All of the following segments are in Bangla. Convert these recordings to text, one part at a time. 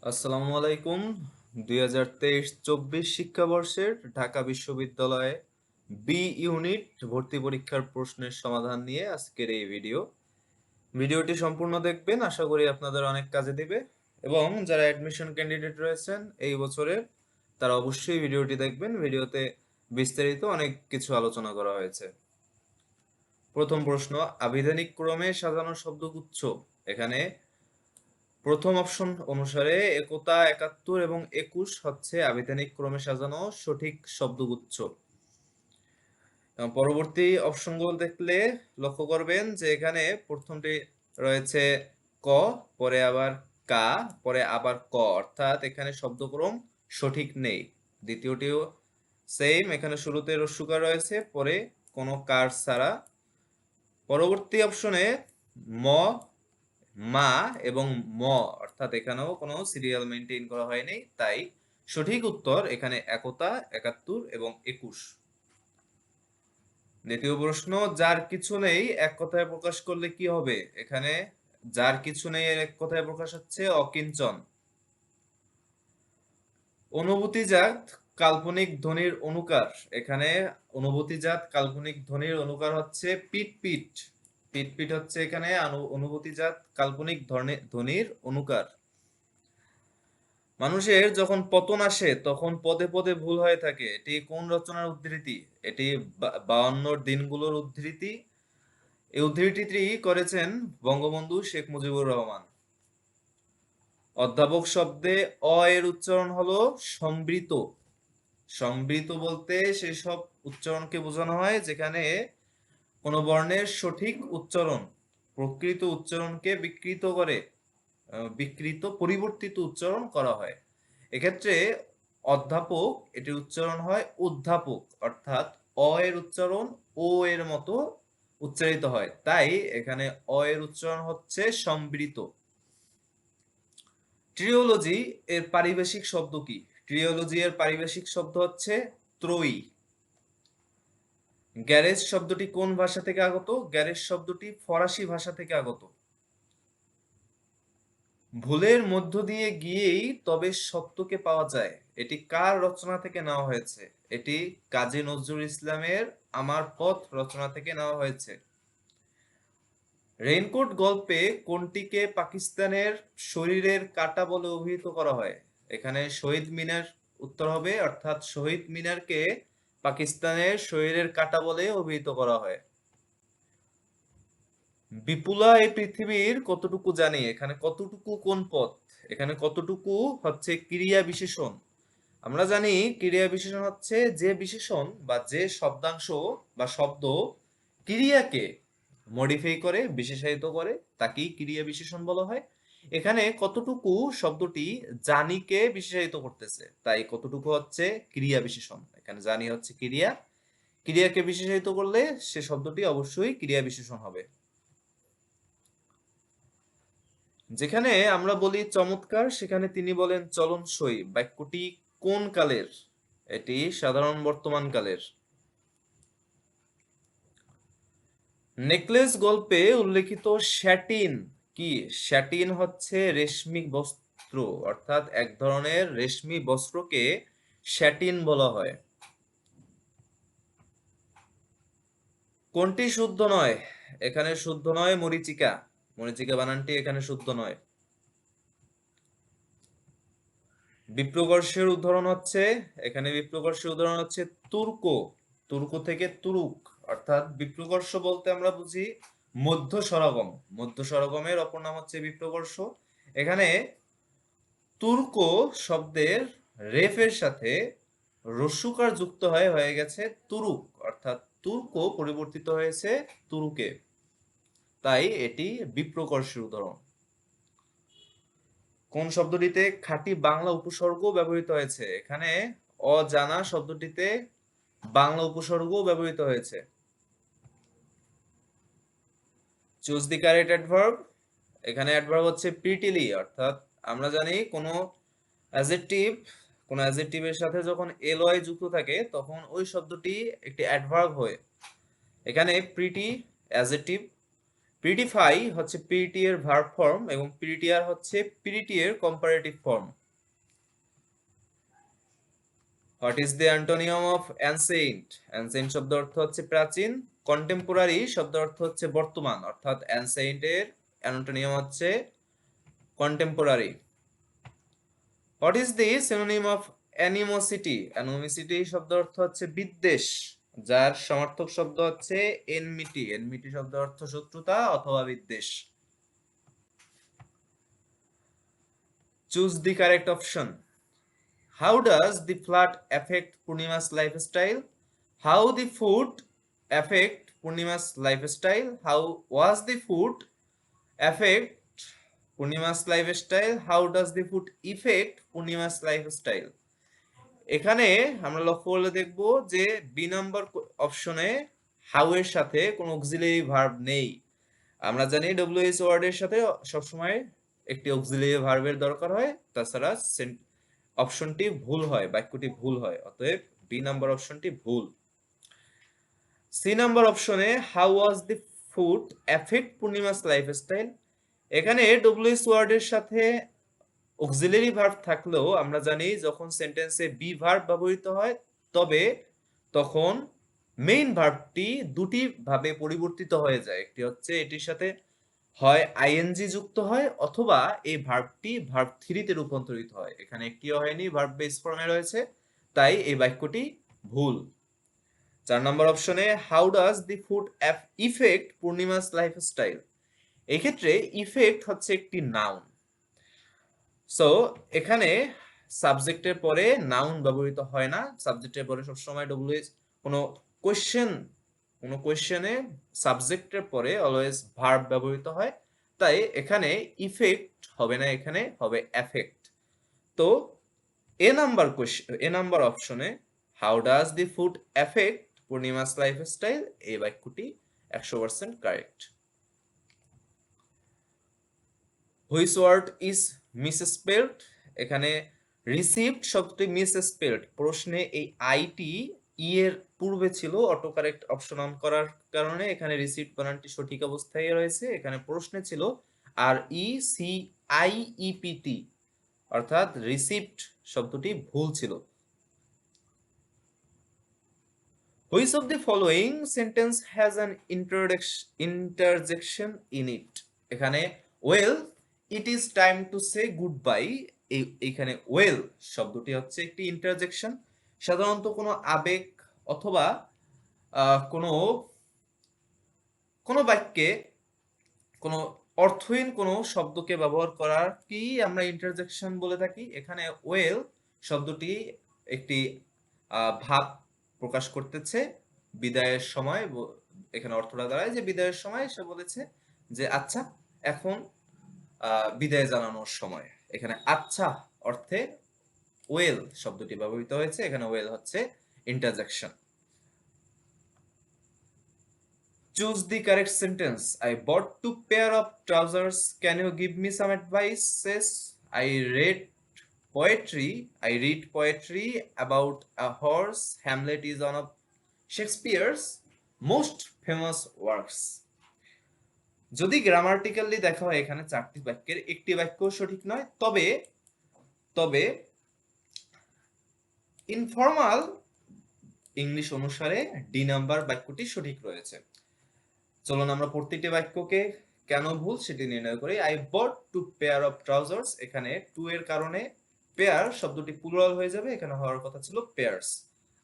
আসসালামু আলাইকুম। 2023-24 শিক্ষাবর্ষের ঢাকা বিশ্ববিদ্যালয়ে বি ইউনিট ভর্তি পরীক্ষার প্রশ্নের সমাধান নিয়ে আজকের এই ভিডিওটি সম্পূর্ণ দেখবেন, আশা করি আপনাদের অনেক কাজে দিবে। এবং যারা অ্যাডমিশন ক্যান্ডিডেট রয়েছেন এই বছরে, তারা অবশ্যই ভিডিওটি দেখবেন। ভিডিওতে বিস্তারিত অনেক কিছু আলোচনা করা হয়েছে। প্রথম প্রশ্ন, আবিধানিক ক্রমে সাজানো শব্দগুচ্ছ। এখানে প্রথম অপশন অনুসারে একতা, একাত্তর এবং 21 হচ্ছে আবিধানিক ক্রমে সাজানো সঠিক শব্দগুচ্ছ। পরবর্তী অপশনগুলো দেখলে লক্ষ্য করবেন যে এখানে প্রথমটি রয়েছে ক, পরে আবার কা, পরে আবার ক, অর্থাৎ এখানে শব্দক্রম সঠিক নেই। দ্বিতীয়টিও সেম, এখানে শুরুতে রস্যকার রয়েছে, পরে কোনো কার ছাড়া। পরবর্তী অপশনে ম, মা এবং ম, অর্থাৎ এখানেও কোনো সিরিয়াল মেনটেন করা হয়নি, তাই সঠিক উত্তর এখানে একতা, একাত্তর এবং 21। দ্বিতীয় প্রশ্ন, যার কিছু নেই এক কথায় প্রকাশ করলে কি হবে? এখানে যার কিছু নেই এর এক কথায় প্রকাশ হচ্ছে অকিঞ্চন। অনুভূতিজাত কাল্পনিক ধ্বনির অনুকার। এখানে অনুভূতিজাত কাল্পনিক ধ্বনির অনুকার হচ্ছে পিট পিট। পিট পিট হচ্ছে এখানে অনুভূতিজাত কাল্পনিক ধ্বনির অনুকার। মানুষের যখন পতন আসে তখন পদে পদে ভুল হয়ে থাকে, এটি কোন রচনার উদ্ধৃতি? এটি 52 দিনগুলোর উদ্ধৃতি। এই উদ্ধৃতিটি করেছেন বঙ্গবন্ধু শেখ মুজিবুর রহমান। অধ্যাপক শব্দে অ এর উচ্চারণ হলো সম্বৃত। সম্বৃত বলতে সেসব উচ্চারণকে বোঝানো হয় যেখানে কোনো বর্ণের সঠিক উচ্চারণ প্রকৃত উচ্চারণকে বিকৃত পরিবর্তিত উচ্চারণ করা হয়। এক্ষেত্রে অধ্যাপক এটির উচ্চারণ হয় অধ্যাপক, অর্থাৎ অ এর উচ্চারণ ও এর মতো উচ্চারিত হয়, তাই এখানে অ এর উচ্চারণ হচ্ছে সম্বৃত। ট্রিওলজি এর পারিভাষিক শব্দ কি? ট্রিওলজি এর পারিভাষিক শব্দ হচ্ছে ত্রয়ী। গ্যারেজ শব্দটি কোন ভাষা থেকে আগত? গ্যারেজ শব্দটি ফরাসি ভাষা থেকে আগত। ভুলের মধ্য দিয়ে গিয়েই তবে সত্যকে পাওয়া যায়, এটি কার রচনা থেকে নেওয়া হয়েছে? এটি কাজী নজরুল ইসলামের আমার পথ রচনা থেকে নেওয়া হয়েছে। রেইনকোট গল্পে কোনটিকে পাকিস্তানের শরীরের কাঁটা বলে অভিহিত করা হয়? এখানে শহীদ মিনার উত্তর হবে, অর্থাৎ শহীদ মিনারকে পাকিস্তানের শরীরের কাঁটা বলে অভিহিত করা হয়। বিপুলা এই পৃথিবীর কতটুকু জানি, এখানে কতটুকু কোন পদ? এখানে কতটুকু হচ্ছে ক্রিয়া বিশেষণ। আমরা জানি ক্রিয়া বিশেষণ হচ্ছে যে বিশেষণ বা যে শব্দাংশ বা শব্দ ক্রিয়াকে মডিফাই করে, বিশেষায়িত করে, তাকেই ক্রিয়া বিশেষণ বলা হয়। এখানে কতটুকু শব্দটি জানিকে বিশেষায়িত করতেছে, তাই কতটুকু হচ্ছে ক্রিয়া বিশেষণ। এখানে জানি হচ্ছে ক্রিয়া, ক্রিয়াকে বিশেষায়িত করলে সে শব্দটি অবশ্যই ক্রিয়া বিশেষণ হবে। যেখানে আমরা বলি চমৎকার, সেখানে তিনি বলেন চলনসই, বাক্যটি কোন কালের? এটি সাধারণ বর্তমান কালের। নেকলেস গল্পে উল্লেখিত শ্যাটিন কি? শ্যাটিন হচ্ছে রেশমি বস্ত্র, অর্থাৎ এক ধরনের রেশমি বস্ত্রকে শ্যাটিন বলা হয়। কোনটি শুদ্ধ নয়? এখানে শুদ্ধ নয় মরীচিকা। মরীচিকা বানানটি এখানে শুদ্ধ নয়। বিপ্রকর্ষের উদাহরণ হচ্ছে, এখানে বিপ্রকর্ষের উদাহরণ হচ্ছে তুর্ক। তুর্ক থেকে তুরুক, অর্থাৎ বিপ্রকর্ষ বলতে আমরা বুঝি মধ্য সরাগম। মধ্য সরাগমের অপর নাম হচ্ছে বিপ্রকর্ষ। এখানে তুর্ক শব্দের রেফের সাথে রস্যকার যুক্ত হয়ে গেছে তুরুক, অর্থাৎ তুর্ক পরিবর্তিত হয়েছে তুরুকে, তাই এটি বিপ্রকর্ষের উদাহরণ। কোন শব্দটিতে খাঁটি বাংলা উপসর্গ ব্যবহৃত হয়েছে? এখানে অজানা শব্দটিতে বাংলা উপসর্গ ব্যবহৃত হয়েছে। Choose the correct adverb. এখানে অ্যাডভার্ব হচ্ছে প্রিটিলি, অর্থাৎ আমরা জানি অ্যাজেক্টিভ কোন অ্যাজেক্টিভের সাথে যখন এলওয়াই যুক্ত থাকে তখন ওই শব্দটি একটি অ্যাডভার্ব হয়। এখানে প্রিটি অ্যাজেক্টিভ, প্রিটিফাই হচ্ছে পিরিটি এর ভার্ব ফর্ম এবং প্রিটিয়ার হচ্ছে পিরিটি এর comparative form. What is the antonym of ancient? Ancient শব্দ অর্থ হচ্ছে প্রাচীন, কন্টেম্পোরারি শব্দ অর্থ হচ্ছে বর্তমান, অর্থাৎ অ্যানসেন্ট এর অ্যান্টোনিয়াম হচ্ছে contemporary. What is the synonym of animosity? Animosity শব্দ অর্থ হচ্ছে বিদ্বেষ, যার সমার্থক শব্দ হচ্ছে এনমিটি। এনমিটি শব্দ অর্থ শত্রুতা অথবা বিদ্বেষ। Choose the correct option. How does the flood affect Purnima's lifestyle? How the food affect Purnima's lifestyle? How was the food affect Purnima's lifestyle? How does the food affect Purnima's lifestyle? এখানে আমরা লক্ষ্য করলে দেখব যে বি নাম্বার অপশনে হাউ এর সাথে কোনো অক্সিলারি ভার্ব নেই। আমরা জানি ডব্লিউএইচ ওয়ার্ডের সাথে সবসময় একটি অক্সিলারি ভার্বের দরকার হয়, তাছাড়া অপশনটি ভুল হয়, বাক্যটি ভুল হয়, অতএব বি নাম্বার অপশনটি ভুল। সি নাম্বার অপশনে how was the food effect Purnima's lifestyle, এখানে ডব্লিউএইচ ওয়ার্ডের সাথে অক্সিলারি ভার্ব থাকলেও আমরা জানি যখন সেন্টেন্সে বি ভার্ব ব্যবহৃত হয় তবে তখন মেইন ভার্বটি দুটি ভাবে পরিবর্তিত হয়ে যায়। একটি হচ্ছে এটির সাথে হয় আইএনজি যুক্ত হয় অথবা এই ভার্বটি ভার্ব 3 তে রূপান্তরিত হয়। এখানে একটিও হয়নি, ভার্ব বেস ফর্মে রয়েছে, তাই এই বাক্যটি ভুল। 4 নম্বর অপশনে how does the food effect Purnima's lifestyle, এক্ষেত্রে ইফেক্ট হচ্ছে একটি নাউন। সো এখানে সাবজেক্টের পরে নাউন ব্যবহৃত হয় না, সাবজেক্টের পরে সবসময় ডব্লিউএইচ কোনো কোয়েশ্চেনে সাবজেক্টের পরে অলওয়েজ ভার্ব ব্যবহৃত হয়, তাই এখানে ইফেক্ট হবে না, এখানে হবে এফেক্ট। তো এ নাম্বার অপশনে how does the food effect Purnima's lifestyle, এই বাক্যটি 100% correct. Which word is misspelled, এখানে রিসিভড শব্দটি মিসস্পেলড, প্রশ্নে এই আইটি ই এর পূর্বে ছিল, অটো কারেক্ট অপশন অন করার কারণে এখানে রিসিভড বানানটি সঠিক অবস্থায় রয়েছে। এখানে প্রশ্নে ছিল আর E C I E P T, অর্থাৎ রিসিভড শব্দটি ভুল ছিল। Which of the following sentence has an interjection in it, এখানে well it is time to say good bye, এইখানে ওয়েল শব্দটি হচ্ছে একটি ইন্টারজেকশন। সাধারণত কোনো আবেগ অথবা কোনো কোনো বাক্যে কোনো অর্থহীন কোনো শব্দকে ব্যবহার করার কি আমরা ইন্টারজেকশন বলে থাকি। এখানে ওয়েল শব্দটি একটি ভাব প্রকাশ করতেছে বিদায়ের সময়, এখানে অর্থটা দাঁড়ায় যে বিদায়ের সময় সে বলেছে যে আচ্ছা এখন বিদায় জানানোর সময়, এখানে আচ্ছা অর্থে ওয়েল শব্দটি ব্যবহৃত হয়েছে, এখানে ওয়েল হচ্ছে interjection. Choose the correct sentence. I bought 2 pair of trousers. Can you give me some advices? I read I read poetry about a horse. Hamlet is one of Shakespeare's most famous works. যদি গ্রামাটিক্যালি দেখা হয় এখানে 4টি বাক্যের একটি বাক্য সঠিক নয়, তবে তবে ইনফর্মাল ইংলিশ অনুসারে ডি নাম্বার বাক্যটি সঠিক রয়েছে। চলুন আমরা প্রত্যেকটি বাক্যকে কেন ভুল সেটি নির্ণয় করি। I bought 2 pair of trousers, এখানে 2 এর কারণে পেয়ার শব্দটি প্লুরাল হয়ে যাবে, এখানে হওয়ার কথা ছিল pairs.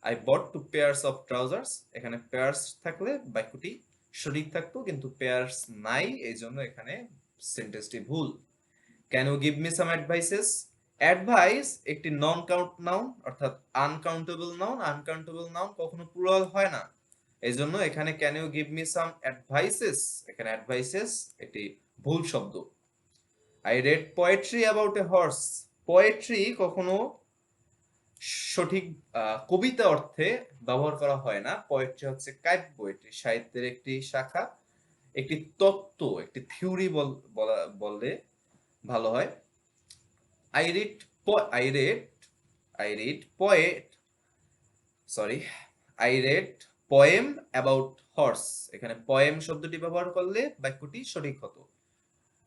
I bought 2 pairs of trousers, এখানে পেয়ার্স থাকলে বাক্যটি সঠিক থাকতো, কিন্তু পেয়ার্স নাই, এই জন্য এখানে সেন্টেন্সটি ভুল। Can you give me some advices, advice একটি নন কাউন্ট নাউন, অর্থাৎ আনকাউন্টেবল নাউন। আনকাউন্টেবল নাউন কখনো প্লুরাল হয় না, এই জন্য এখানে can you give me some advices, এখানে অ্যাডভাইসেস একটি ভুল শব্দ। I read poetry about a horse, poetry কখনো সঠিক কবিতা অর্থে ব্যবহার করা হয় না, পোয়েট্রি হচ্ছে কাব্য, এটি সাহিত্যের একটি শাখা, একটি তত্ত্ব, একটি থিওরি বললে ভালো হয়। I read I red eye read poet sorry I red poem about horse, এখানে পোয়েম শব্দটি ব্যবহার করলে বাক্যটি সঠিক হতো।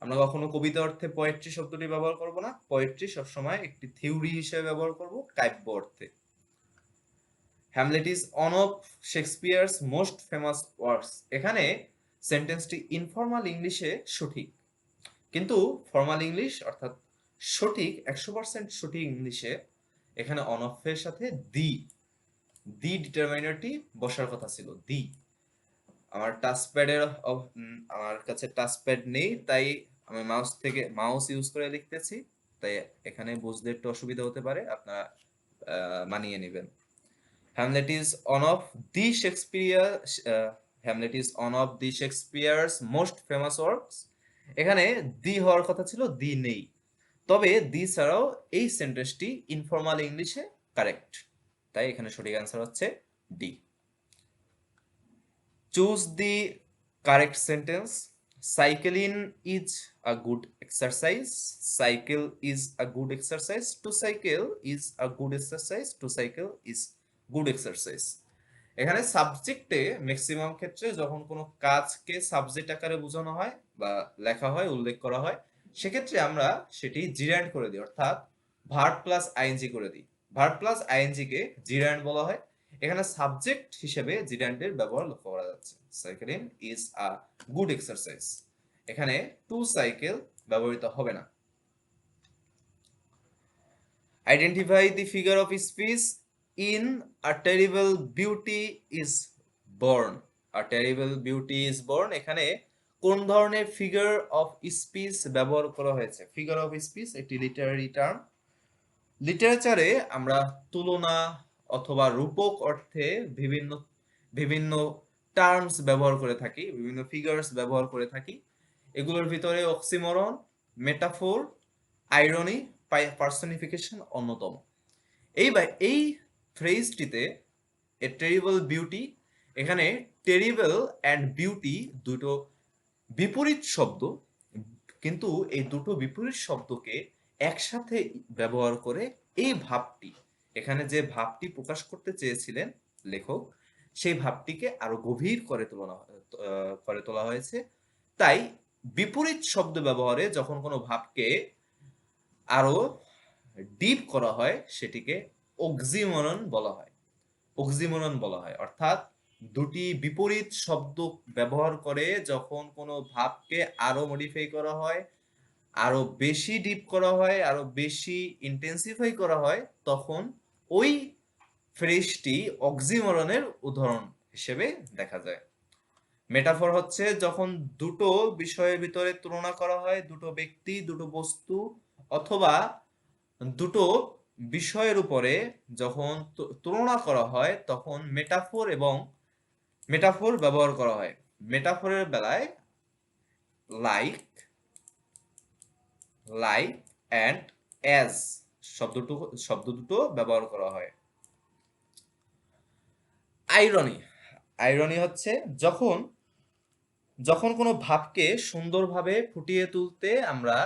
আমরা কখনো কবিতা অর্থে পোয়েট্রি শব্দটি ব্যবহার করব না, পোয়েট্রি সবসময় একটি থিওরি হিসেবে ব্যবহার করব কাব্য অর্থে। Hamlet is one of Shakespeare's most famous works, এখানে সেন্টেন্সটি ইনফর্মাল ইংলিশে সঠিক, কিন্তু ফর্মাল ইংলিশ অর্থাৎ সঠিক 100% সঠিক ইংলিশে এখানে অন অফের সাথে দি ডিটারমাইনারটি বসার কথা ছিল, দি। আমার টাচপ্যাডের আমার কাছে টাচপ্যাড নেই, তাই আমি মাউস ইউজ করে লিখতেছি, তাই এখানে বুঝতে একটু অসুবিধা হতে পারে, আপনারা মানিয়ে নেবেন। Hamlet is one of the Shakespeare's most famous works, এখানে দি হওয়ার কথা ছিল, দি নেই, তবে দি ছাড়াও এই সেন্টেন্সটি ইনফর্মাল ইংলিশে কারেক্ট, তাই এখানে সঠিক অ্যান্সার হচ্ছে D. Choose the correct sentence. Cycling is a good exercise, cycle is a good exercise, to cycle is a good exercise, to cycle is good exercise. এখানে সাবজেক্টে ম্যাক্সিমাম ক্ষেত্রে যখন কোনো কাজকে সাবজেক্ট আকারে বোঝানো হয় বা লেখা হয়, উল্লেখ করা হয়, সেক্ষেত্রে আমরা সেটি জিরান্ড করে দিই, অর্থাৎ ভার্ব প্লাস আইএনজি করে দিই। ভার্ব প্লাস আইএনজি কে জিরান্ড বলা হয়। এখানে সাবজেক্ট হিসেবে জিরান্ডের ব্যবহার লক্ষ্য করা যাচ্ছে। Cycling is a good exercise, এখানে টু সাইকেল ব্যবহৃত হবে না। Identify the figure of speech in a terrible beauty is born. A terrible beauty is born, এখানে কোন ধরনের ফিগার অফ স্পিচ ব্যবহার করা হয়েছে? ফিগার অফ স্পিচ একটি লিটারারি টার্ম। লিটারেচারে আমরা তুলনা অথবা রূপক অর্থে বিভিন্ন বিভিন্ন টার্মস ব্যবহার করে থাকি, বিভিন্ন ফিগার্স ব্যবহার করে থাকি। এগুলোর ভিতরে অক্সিমরন, মেটাফোর, আইরনি, পার্সনিফিকেশন অন্যতম। এই ফ্রেজটিতে এ টেরিবল বিউটি, এখানে টেরিবল অ্যান্ড বিউটি দুটো বিপরীত শব্দ, কিন্তু এই দুটো বিপরীত শব্দকে একসাথে ব্যবহার করে এই ভাবটি, এখানে যে ভাবটি প্রকাশ করতে চেয়েছিলেন লেখক, সেই ভাবটিকে আরো গভীর করে তোলা হয়েছে। তাই বিপরীত শব্দ ব্যবহারে যখন কোনো ভাবকে আরো ডিপ করা হয়, সেটিকে অক্সিমরন বলা হয়। অক্সিমরন বলা হয়, অর্থাৎ দুটি বিপরীত শব্দ ব্যবহার করে যখন কোনো ভাবকে আরো মডিফাই করা হয়, আরো বেশি ডিপ করা হয়, আরো বেশি ইন্টেন্সিফাই করা হয়, তখন ওই ফ্রেজটি অক্সিমরনের উদাহরণ হিসেবে দেখা যায়। মেটাফর হচ্ছে যখন দুটো বিষয়ের ভিতরে তুলনা করা হয়, দুটো ব্যক্তি, দুটো বস্তু অথবা দুটো বিষয়ের উপরে যখন তুলনা করা হয়, তখন মেটাফোর ব্যবহার করা হয়। মেটাফোরের বেলায় লাইক অ্যান্ড অ্যাজ শব্দ দুটো ব্যবহার করা হয়। আইরনি হচ্ছে যখন কোনো ভাবকে সুন্দরভাবে ফুটিয়ে তুলতে আমরা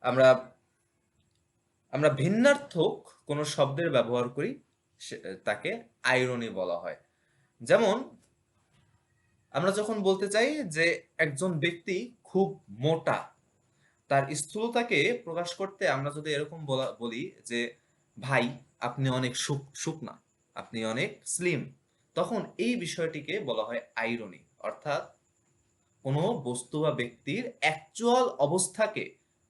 আমরা আমরা ভিন্নার্থক কোনো শব্দের ব্যবহার করি, তাকে আইরনি বলা হয়। যেমন আমরা যখন বলতে চাই যে একজন ব্যক্তি খুব মোটা, তার স্থূলতাকে প্রকাশ করতে আমরা যদি এরকম বলি যে ভাই আপনি অনেক শুকনা, আপনি অনেক স্লিম, তখন এই বিষয়টিকে বলা হয় আইরনি, অর্থাৎ কোনো বস্তু বা ব্যক্তির অ্যাকচুয়াল অবস্থাকে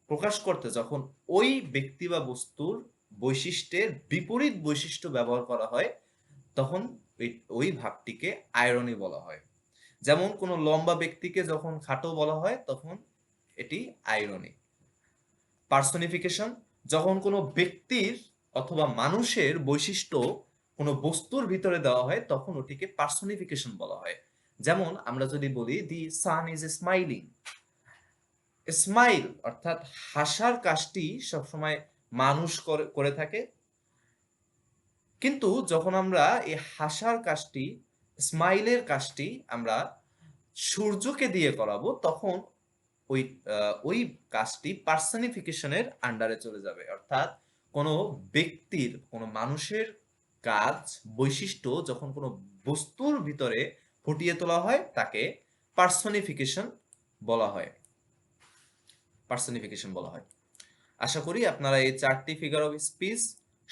প্রকাশ করতে যখন ওই ব্যক্তি বা বস্তুর বৈশিষ্ট্যের বিপরীত বৈশিষ্ট্য ব্যবহার করা হয়, তখন ওই ভাবটিকে আইরনি বলা হয়। যেমন কোনো লম্বা ব্যক্তিকে যখন খাটো বলা হয়, তখন এটি আইরনি। পার্সনিফিকেশন, যখন কোনো ব্যক্তির অথবা মানুষের বৈশিষ্ট্য কোনো বস্তুর ভিতরে দেওয়া হয়, তখন ওটিকে পার্সনিফিকেশন বলা হয়। যেমন আমরা যদি বলি দি সান ইজ স্মাইলিং, স্মাইল অর্থাৎ হাসার কাজটি সবসময় মানুষ করে থাকে, কিন্তু যখন আমরা এই হাসার কাজটি, স্মাইলের কাজটি আমরা সূর্যকে দিয়ে করাবো, তখন ওই কাজটি পার্সনিফিকেশনের আন্ডারে চলে যাবে, অর্থাৎ কোনো ব্যক্তির, কোনো মানুষের কাজ, বৈশিষ্ট্য যখন কোনো বস্তুর ভিতরে ফুটিয়ে তোলা হয় তাকে পার্সনিফিকেশন বলা হয়। পার্সনিফিকেশন বলা হয়। আশা করি আপনারা এই 4টি ফিগার অফ স্পিচ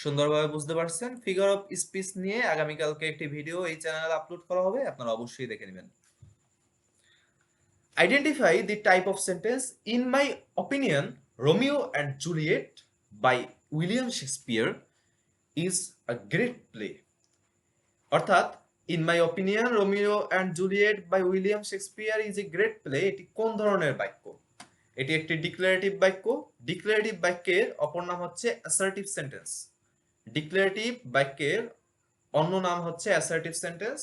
সুন্দরভাবে বুঝতে পারছেন। ফিগার অফ স্পিচ নিয়ে আগামীকালকে একটি ভিডিও এই চ্যানেলে আপলোড করা হবে, আপনারা অবশ্যই দেখে নেবেন। Identify the type of sentence. In my opinion, Romeo and Juliet by William Shakespeare is a great play. অর্থাৎ in my opinion Romeo and Juliet by William Shakespeare is a great play, এটি কোন ধরনের বাক্য? এটি একটি ডিক্লারেটিভ বাক্য। ডিক্লারেটিভ বাক্যের অপর নাম হচ্ছে অ্যাসার্টিভ সেন্টেন্স। ডিক্লারেটিভ বাক্যের অন্য নাম হচ্ছে অ্যাসার্টিভ সেন্টেন্স।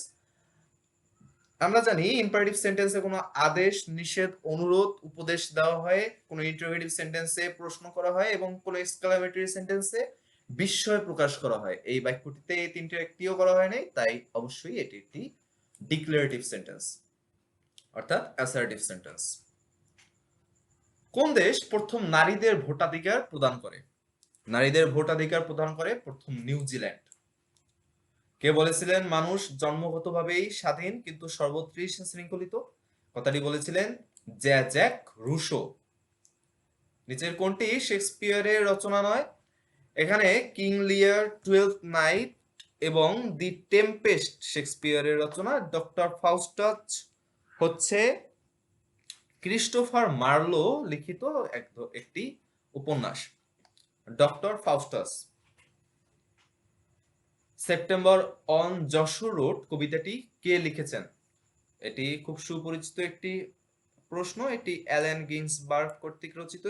আমরা জানি ইম্পারেটিভ সেন্টেন্সে কোনো আদেশ, নিষেধ, অনুরোধ, উপদেশ দেওয়া হয়, কোনো ইন্টারোগেটিভ সেন্টেন্সে প্রশ্ন করা হয় এবং কোনো এক্সক্লামেটরি সেন্টেন্সে বিস্ময় প্রকাশ করা হয়। এই বাক্যটিতে এই তিনটি একটিও করা হয় নাই, তাই অবশ্যই এটি একটি ডিক্লারেটিভ সেন্টেন্স অর্থাৎ অ্যাসার্টিভ সেন্টেন্স। কোন দেশ প্রথম নারীদের ভোটাধিকার প্রদান করে? নারীদের ভোটাধিকার প্রদান করে প্রথম নিউজিল্যান্ড। কে বলেছিলেন মানুষ জন্মগতভাবেই স্বাধীন কিন্তু সর্বত্রই শৃঙ্খলিত? কথাটি বলেছিলেন জ্যাক রুশো। নিচের কোনটি শেক্সপিয়ারের রচনা নয়? এখানে কিং লিয়ার, 12th নাইট এবং দি টেম্পেস্ট শেক্সপিয়ারের রচনা। ডক্টর ফাউস্টাস হচ্ছে ক্রিস্টোফার মার্লো লিখিত একটি উপন্যাস। Doctor Faustus. September on Jessore road কবিতাটি কে লিখেছেন? এটি খুব সুপরিচিত একটি প্রশ্ন। এটি অ্যালেন গিন্সবার্গ কর্তৃক রচিত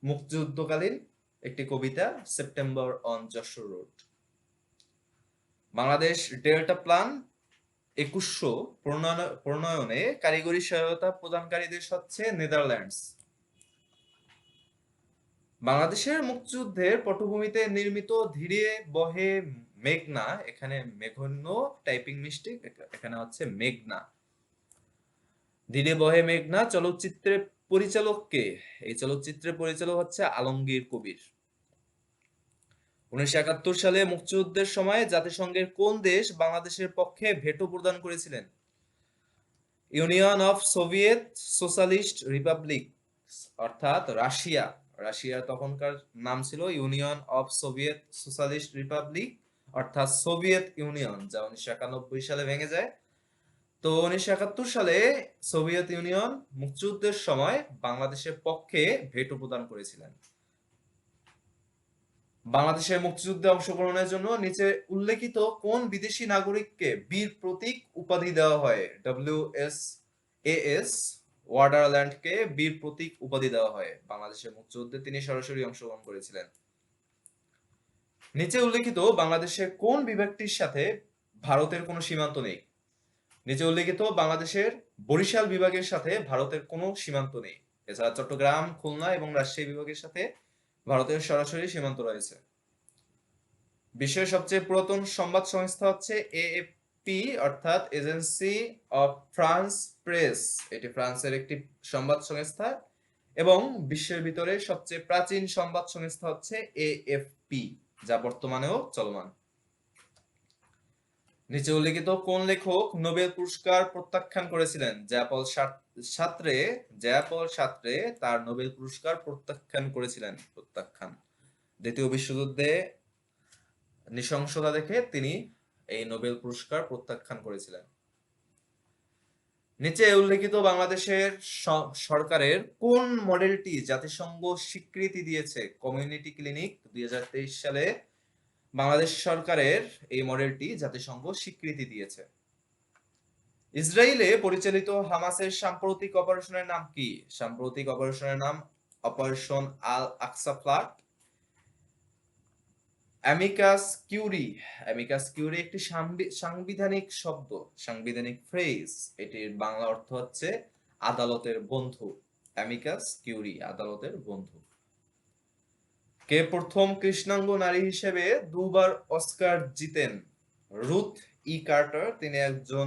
মুক্তিযুদ্ধকালীন একটি কবিতা, September on Jessore road. Bangladesh delta plan 2100 প্রণয়নে কারিগরি সহায়তা প্রদানকারী দেশ হচ্ছে নেদারল্যান্ডস। বাংলাদেশের মুক্তিযুদ্ধের পটভূমিতে নির্মিত ধীরে বহে মেঘনা, এখানে মেঘন্য টাইপিং মিস্টেক, এখানে হচ্ছে মেঘনা। ধীরে বহে মেঘনা চলচ্চিত্রের পরিচালক কে? এই চলচ্চিত্রের পরিচালক হচ্ছে আলমগীর কবির। 1971 সালে মুক্তিযুদ্ধের সময় জাতিসংঘের কোন দেশ বাংলাদেশের পক্ষে ভেটো প্রদান করেছিলেন? Union of Soviet socialist Republic অর্থাৎ রাশিয়া। রাশিয়ার তখনকার নাম ছিল union of Soviet socialist Republic অর্থাৎ সোভিয়েত ইউনিয়ন, যা 1991 সালে ভেঙে যায়। তো 1971 সালে সোভিয়েত ইউনিয়ন মুক্তিযুদ্ধের সময় বাংলাদেশের পক্ষে ভেটো প্রদান করেছিলেন। বাংলাদেশের মুক্তিযুদ্ধে অংশগ্রহণের জন্য নিচে উল্লেখিত কোন বিদেশি নাগরিককে বীর প্রতীক উপাধি দেওয়া হয়? WSAS ওয়ান্ডারল্যান্ডকে বীর প্রতীক উপাধি দেওয়া হয়। বাংলাদেশের মুক্তিযুদ্ধে তিনি সরাসরি অংশগ্রহণ করেছিলেন। নিচে উল্লেখিত বাংলাদেশের কোন বিভাগটির সাথে ভারতের কোনো সীমান্ত নেই? নিচে উল্লেখিত বাংলাদেশের বরিশাল বিভাগের সাথে ভারতের কোনো সীমান্ত নেই। এছাড়া চট্টগ্রাম, খুলনা এবং রাজশাহী বিভাগের সাথে ভারতের সরাসরি সীমান্ত রয়েছে। বিশ্বের সবচেয়ে পুরাতন সংবাদ সংস্থা হচ্ছে AFP অর্থাৎ এজেন্সি অফ ফ্রান্স প্রেস। এটি ফ্রান্সের একটি সংবাদ সংস্থা এবং বিশ্বের ভিতরে সবচেয়ে প্রাচীন সংবাদ সংস্থা হচ্ছে AFP, যা বর্তমানেও চলমান। নিচে উল্লেখিত কোন লেখক নোবেল পুরস্কার প্রত্যাখ্যান করেছিলেন? জ্যাঁ-পল সার্ত্রে তার নোবেল পুরস্কার প্রত্যাখ্যান করেছিলেন। প্রত্যাখ্যান। দ্বিতীয় বিশ্বযুদ্ধে নৃশংসতা দেখে তিনি এই নোবেল পুরস্কার প্রত্যাখ্যান করেছিলেন। নিচে উল্লেখিত বাংলাদেশের সরকারের কোন মডেলটি জাতিসংঘ স্বীকৃতি দিয়েছে? কমিউনিটি ক্লিনিক 2023 সালে বাংলাদেশ সরকারের এই মডেলটি জাতিসংঘ স্বীকৃতি দিয়েছে। ইসরায়েলে পরিচালিত হামাসের সাম্প্রতিক অপারেশনের নাম কি? সাম্প্রতিক অপারেশনের নাম অপারেশন আল আকসা ফ্লাড। অ্যামিকাস কিউরি একটি সাংবিধানিক শব্দ, সাংবিধানিক ফ্রেজ। এটির বাংলা অর্থ হচ্ছে আদালতের বন্ধু। অ্যামিকাস কিউরি আদালতের বন্ধু। কে প্রথম কৃষ্ণাঙ্গ নারী হিসেবে দুবার অস্কার জিতেন? রুথ ই কার্টার। তিনি একজন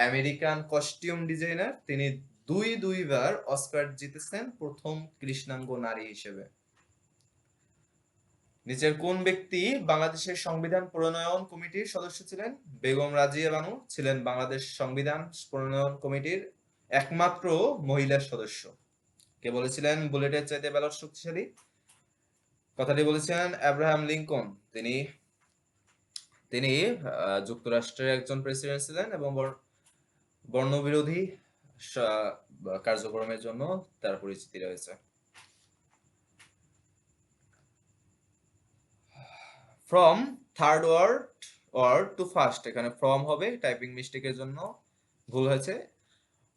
আমেরিকান কস্টিউম ডিজাইনার। তিনি দুইবার অস্কার জিতেছেন প্রথম কৃষ্ণাঙ্গ নারী হিসেবে। নিচের কোন ব্যক্তি বাংলাদেশের সংবিধান প্রণয়ন কমিটির সদস্য ছিলেন? বেগম রাজিয়া বানু ছিলেন বাংলাদেশ সংবিধান প্রণয়ন কমিটির একমাত্র মহিলা সদস্য। কে বলেছিলেন বুলেটের চাইতে ব্যালট শক্তিশালী? কথাটি বলেছিলেন আব্রাহাম লিঙ্কন। তিনি তিনি যুক্তরাষ্ট্রের একজন প্রেসিডেন্ট ছিলেন এবং বর্ণবিরোধী কার্যক্রমের জন্য তার পরিচিতি রয়েছে। From third word to first, এখানে ফ্রম হবে, টাইপিং মিস্টেকের জন্য ভুল হয়েছে।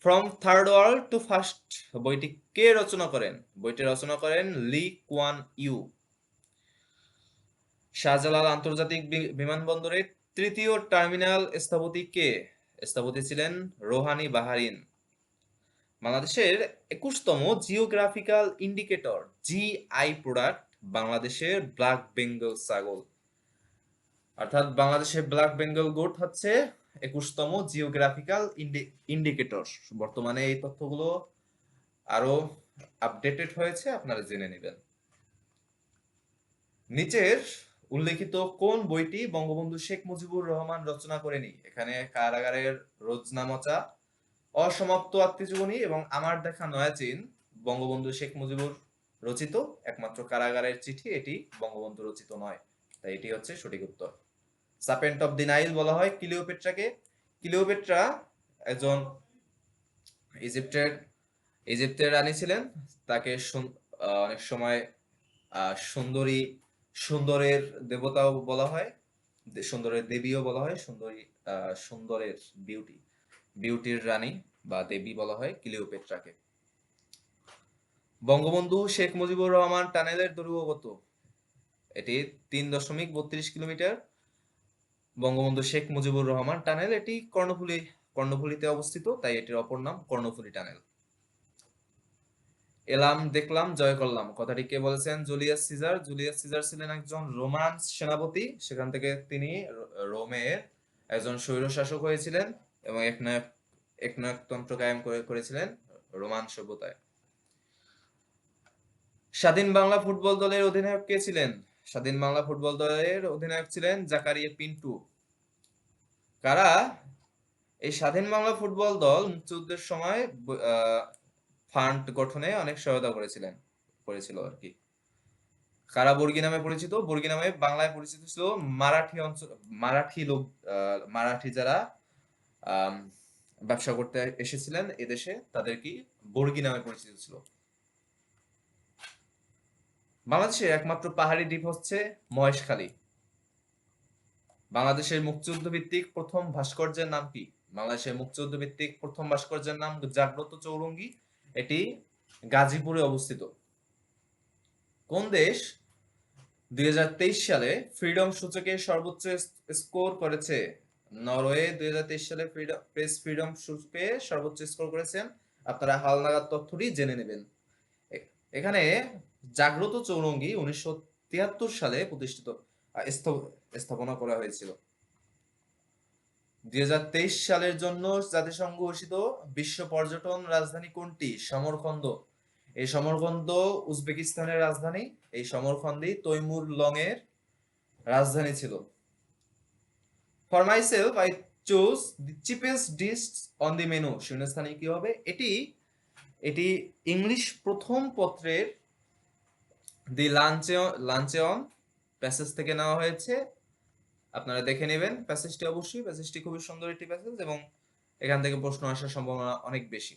From third world to first বইটি কে রচনা করেন? বইটি রচনা করেন লি কুয়ান ইউ। শাহজালাল আন্তর্জাতিক বিমানবন্দরের তৃতীয় টার্মিনাল স্থপতি কে? স্থপতি ছিলেন রোহানি বাহারিন। বাংলাদেশের 21তম জিওগ্রাফিক্যাল ইন্ডিকেটর জিআই প্রোডাক্ট বাংলাদেশের ব্ল্যাক বেঙ্গল ছাগল, অর্থাৎ বাংলাদেশের ব্ল্যাক বেঙ্গল গোট হচ্ছে 21তম জিওগ্রাফিক্যাল ইন্ডিকেটর। বর্তমানে এই তথ্যগুলো আরো আপডেটেড হয়েছে, আপনারা জেনে নেবেন। নিচের উল্লেখিত কোন বইটি বঙ্গবন্ধু শেখ মুজিবুর রহমান রচনা করেনি? এখানে কারাগারের রোজনামচা, অসমাপ্ত আত্মজীবনী এবং আমার দেখা নয়া চীন বঙ্গবন্ধু শেখ মুজিবুর রচিত। একমাত্র কারাগারের চিঠি এটি বঙ্গবন্ধু রচিত নয়, তাই এটি হচ্ছে সঠিক উত্তর। সার্পেন্ট অফ দি নাইল বলা হয় ক্লিওপেট্রাকে। ক্লিওপেট্রা একজন ইজিপ্টের রানী ছিলেন। তাকে অনেক সময় সুন্দরের দেবতাও বলা হয়, সুন্দরের দেবীও বলা হয়। সুন্দরের বিউটির রানী বা দেবী বলা হয় ক্লিওপেট্রাকে। বঙ্গবন্ধু শেখ মুজিবুর রহমান টানেলের দৈর্ঘ্য কত? এটি 3.32 কিলোমিটার। বঙ্গবন্ধু শেখ মুজিবুর রহমান টানেল, এটি কর্ণফুলীতে অবস্থিত, তাই এটির অপর নাম কর্ণফুলী টানেল। এলাম দেখলাম জয় করলাম কথাটি কে বলেছেন? Julius caesar. জুলিয়াস সিজার ছিলেন একজন রোমান সেনাপতি। সেখান থেকে তিনি রোমের একজন স্বৈরশাসক হয়েছিলেন এবং একনায়কতন্ত্র কায়েম করেছিলেন রোমান সভ্যতায়। স্বাধীন বাংলা ফুটবল দলের অধিনায়ক কে ছিলেন? স্বাধীন বাংলা ফুটবল দলের অধিনায়ক ছিলেন জাকারিয়া পিন্টু। কারা এই স্বাধীন বাংলা ফুটবল দল মুক্তিযুদ্ধের সময় ফান্ড গঠনে অনেক সহায়তা করেছিল আর কি? কারা বর্গী নামে পরিচিত? বর্গী নামে বাংলায় পরিচিত ছিল মারাঠি যারা ব্যবসা করতে এসেছিলেন এদেশে, তাদের কি বর্গী নামে পরিচিত ছিল। বাংলাদেশের একমাত্র পাহাড়ি দ্বীপ হচ্ছে মহেশখালী। বাংলাদেশের মুক্তিযুদ্ধ ভিত্তিক প্রথম ভাস্কর্যের নাম কি? বাংলাদেশের মুক্তিযুদ্ধ ভিত্তিক প্রথম ভাস্কর্যের নাম জাগ্রত চৌরঙ্গী, এটি গাজীপুরে অবস্থিত। কোন দেশ 2023 সালে ফ্রিডম সূচকে সর্বোচ্চ স্কোর করেছে? নরওয়ে 2023 সালে প্রেস ফ্রিডম সূচকে সর্বোচ্চ স্কোর করেছেন। আপনারা হালনাগাদ তথ্যটি জেনে নেবেন। এখানে জাগ্রত চৌরঙ্গী 1973 সালে স্থাপনা করা হয়েছিল। 2023 সালের জন্য জাতিসংঘ ঘোষিত বিশ্ব পর্যটন রাজধানী কোনটি? সমরখন্দ। এই সমরখন্দ উজবেকিস্তানের রাজধানী। এই সমরখন্দই তৈমুর লং এর রাজধানী ছিল। For myself I choose the cheapest dish on the menu শূন্যস্থানে কি হবে? এটি ইংলিশ প্রথম পত্রের দি লাঞ্চেয়ন প্যাসেজ থেকে নেওয়া হয়েছে। আপনারা দেখে নেবেন প্যাসেজটি, অবশ্যই প্যাসেজটি খুবই সুন্দর একটি প্যাসেজ এবং এখান থেকে প্রশ্ন আসার সম্ভাবনা অনেক বেশি।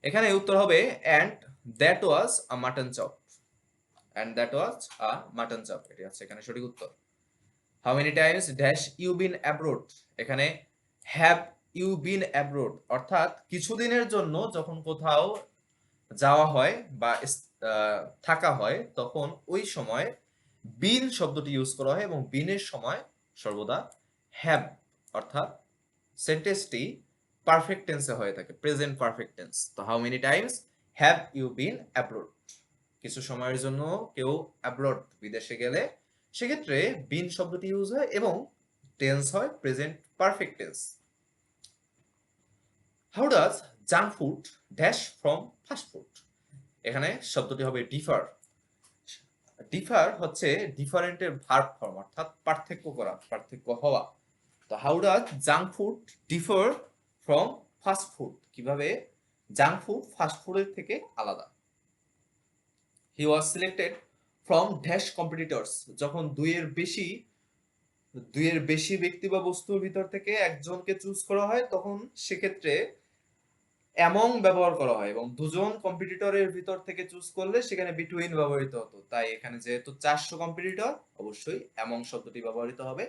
এখানে উত্তর হবে and that was a mutton chop, and that was a mutton chop, এটি আছে এখানে সঠিক উত্তর। How many times dash you been abroad? এখানে have you been abroad অর্থাৎ কিছুদিনের জন্য যখন কোথাও যাওয়া হয় বা থাকা হয় তখন ওই সময় বিন শব্দটি ইউজ করা হয় এবং বিনের সময় সর্বদা হ্যাভ, অর্থাৎ সেন্টেন্সটি পারফেক্ট টেন্সে হয়ে থাকে, প্রেজেন্ট পারফেক্ট টেন্স। তো how many times have you been abroad? কিছু সময়ের জন্য কেউ অ্যাব্রোড বিদেশে গেলে সেক্ষেত্রে বিন শব্দটি ইউজ হয় এবং টেন্স হয় present perfect tense. How does junk food dash from fast food? এখানে শব্দটি হবে ডিফার। ডিফার হচ্ছে ডিফারেন্টের ভার্ব ফর্ম, অর্থাৎ পার্থক্য করা, পার্থক্য হওয়া। তো how does junk food differ from fast food? কিভাবে জাঙ্ক ফুড ফাস্ট ফুডের থেকে আলাদা? He was selected from dash competitors. যখন দুইয়ের বেশি ব্যক্তি বা বস্তুর ভিতর থেকে একজনকে চুজ করা হয়, তখন সেক্ষেত্রে অ্যামং ব্যবহার করা হয়, এবং দুজন কম্পিটিটরের ভিতর থেকে চুজ করলে সেখানে বিটুইন ব্যবহৃত হতো। তাই এখানে যেহেতু 400 কম্পিটিটর, অবশ্যই অ্যামং শব্দটি ব্যবহৃত হবে,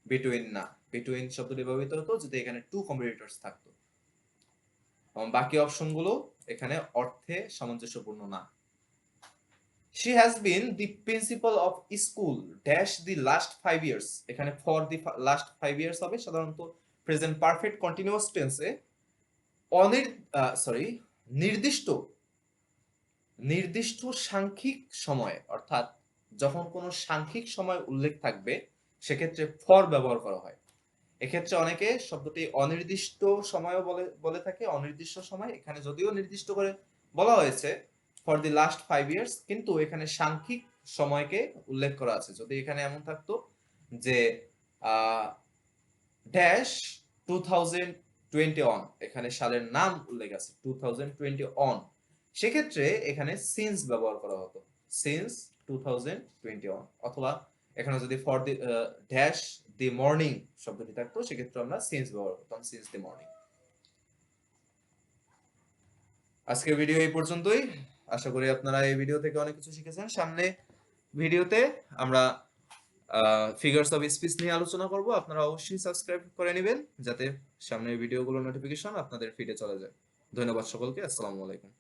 বিটুইন না। বিটুইন শব্দটি ব্যবহৃত হতো যদি এখানে 2 কম্পিটিটরস থাকতো। এবং বাকি অপশনগুলো এখানে অর্থে সামঞ্জস্যপূর্ণ না। She has been the principal of school dash the last 5 years। এখানে for the last 5 years হবে সাধারণত প্রেজেন্ট পারফেক্ট কন্টিনিউয়াস টেন্সে। অনির সরি নির্দিষ্ট নির্দিষ্ট সাংখ্যিক সময়, অর্থাৎ যখন কোনো সাংখ্যিক সময় উল্লেখ থাকবে সেক্ষেত্রে ফর ব্যবহার করা হয়। এক্ষেত্রে অনেকে শব্দটি অনির্দিষ্ট সময়ও বলে বলে থাকে, অনির্দিষ্ট সময়। এখানে যদিও নির্দিষ্ট করে বলা হয়েছে ফর দি লাস্ট 5 ইয়ার্স, কিন্তু এখানে সাংখ্যিক সময়কে উল্লেখ করা আছে। যদি এখানে এমন থাকতো যে ড্যাশ 2021, এখানে সালের নাম উল্লেখ আছে 2021, সেক্ষেত্রে এখানে সিন্স ব্যবহার করা হতো, সিন্স 2021। অথবা এখানে যদি for the dash the morning শব্দটি থাকতো, সেক্ষেত্রে আমরা সিন্স ব্যবহার করতাম, সিন্স দি মর্নিং। আজকের ভিডিও এই পর্যন্তই। আশা করি আপনারা এই ভিডিও থেকে অনেক কিছু শিখেছেন। সামনে ভিডিওতে আমরা ফিগারস অফ স্পিচ নিয়ে আলোচনা করব। আপনারা অবশ্যই সাবস্ক্রাইব করে নেবেন যাতে সামনের ভিডিওগুলোর নোটিফিকেশন আপনাদের ফিডে চলে যায়। ধন্যবাদ সকলকে। আসসালামু আলাইকুম।